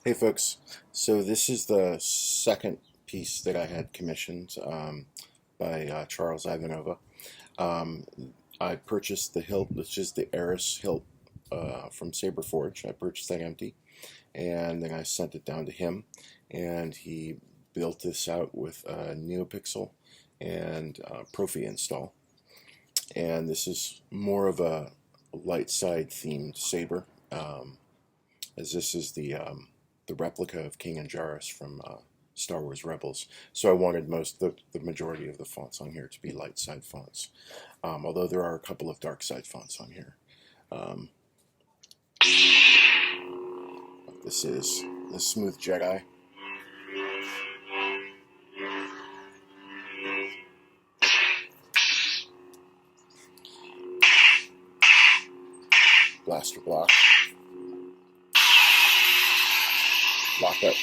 Hey folks, so this is the second piece that I had commissioned by Charles Ivanova. Um, I purchased the hilt, which is the Eris hilt from SaberForge. I purchased that empty, and then I sent it down to him, and he built this out with a NeoPixel and Proffie install. And this is more of a light side themed saber. As this is the replica of King Anjaris from Star Wars Rebels. So I wanted the majority of the fonts on here to be light side fonts, although there are a couple of dark side fonts on here. Um, this is the Smooth Jedi. Blaster block. Lockup.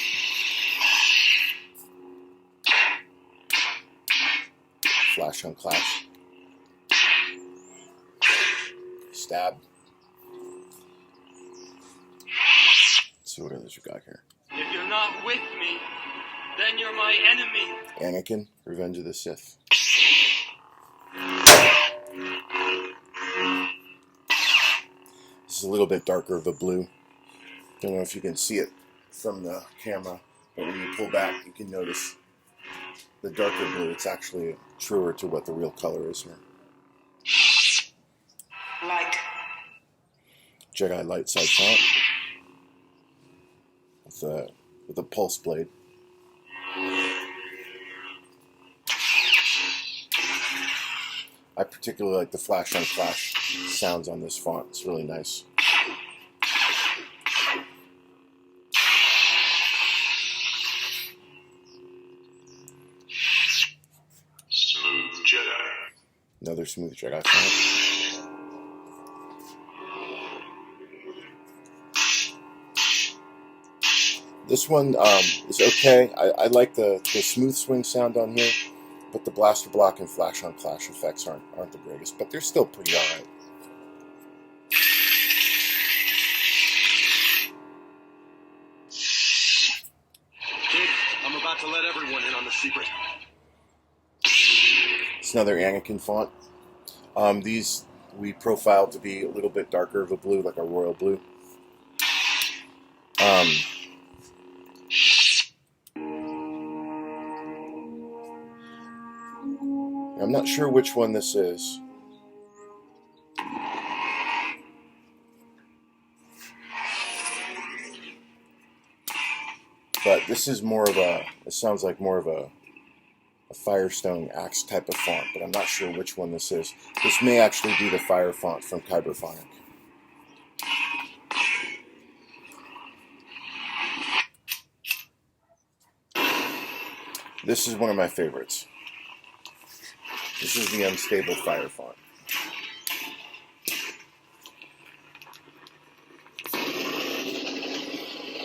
Flash on clash. Stab. Let's see what others we got here. If you're not with me, then you're my enemy. Anakin, Revenge of the Sith. This is a little bit darker of a blue. Don't know if you can see it from the camera, but when you pull back, you can notice the darker blue. It's actually truer to what the real color is here. Light. Jedi light side font with a pulse blade. I particularly like the flash on flash sounds on this font. It's really nice. Smooth Jedi. Another Smooth Jedi font. This one is okay. I like the smooth swing sound on here, but the blaster block and flash on flash effects aren't the greatest, but they're still pretty alright. Kid, I'm about to let everyone in on the secret. It's another Anakin font. These we profiled to be a little bit darker of a blue, like a royal blue. I'm not sure which one this is. But this is more of it sounds like more of a Firestone Axe type of font, but I'm not sure which one this is. This may actually be the Fire font from Kyberphonic. This is one of my favorites. This is the Unstable Fire font.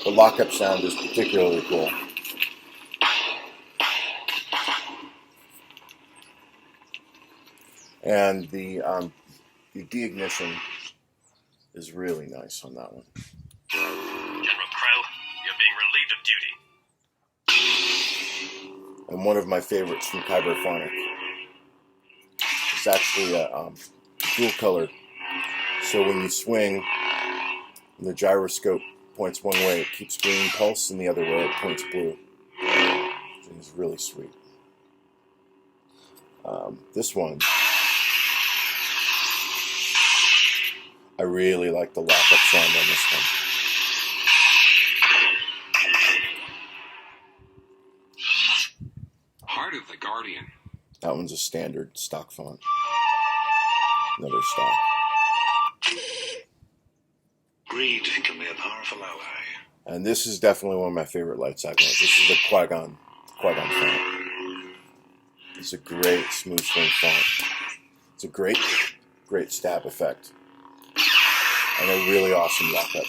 The lockup sound is particularly cool. And the deignition is really nice on that one. General Krell, you're being relieved of duty. And one of my favorites from Kyberphonic is actually a dual color. So when you swing, and the gyroscope points one way, it keeps green pulse, and the other way, it points blue. It's really sweet. This one, I really like the lockup sound on this one. Heart of the Guardian. That one's a standard stock font. Another stock. Greed can be a powerful ally. And this is definitely one of my favorite light side ones. This is the Qui-Gon font. It's a great smooth swing font. It's a great stab effect. And a really awesome lockup.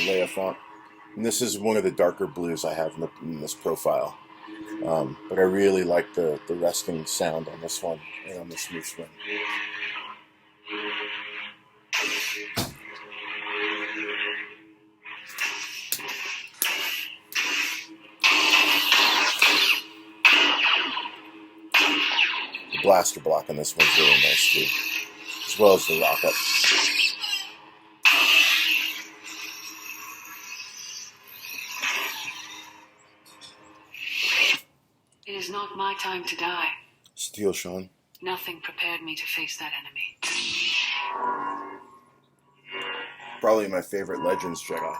Leia font. And this is one of the darker blues I have in this profile. But I really like the resting sound on this one and on the smooth swing. The blaster block on this one's really nice too, as well as the rock up. It is not my time to die. Steel Sean. Nothing prepared me to face that enemy. Probably my favorite Legends Jedi.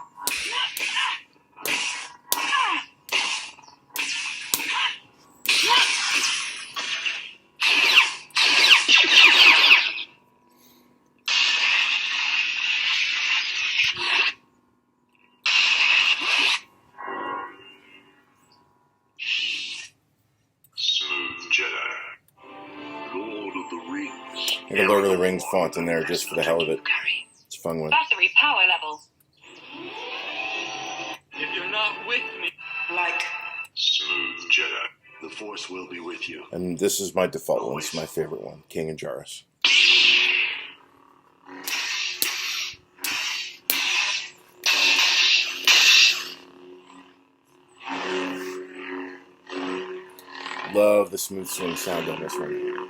I got Lord of the Rings font in there just for the hell of it. It's a fun one. Battery power level. If you're not with me, Light. smooth Jedi. The Force will be with you. And this is my default one. It's my favorite one. King and Jarrus. Love the smooth swing sound on this one.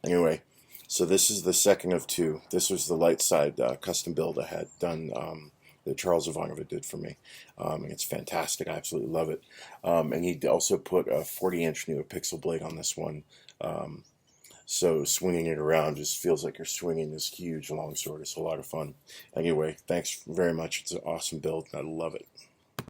Anyway, so this is the second of two. This was the light side custom build I had done that Charles Ivanova did for me. And it's fantastic. I absolutely love it. And he also put a 40-inch NeoPixel blade on this one. So swinging it around just feels like you're swinging this huge long sword. It's a lot of fun. Anyway, thanks very much. It's an awesome build, and I love it.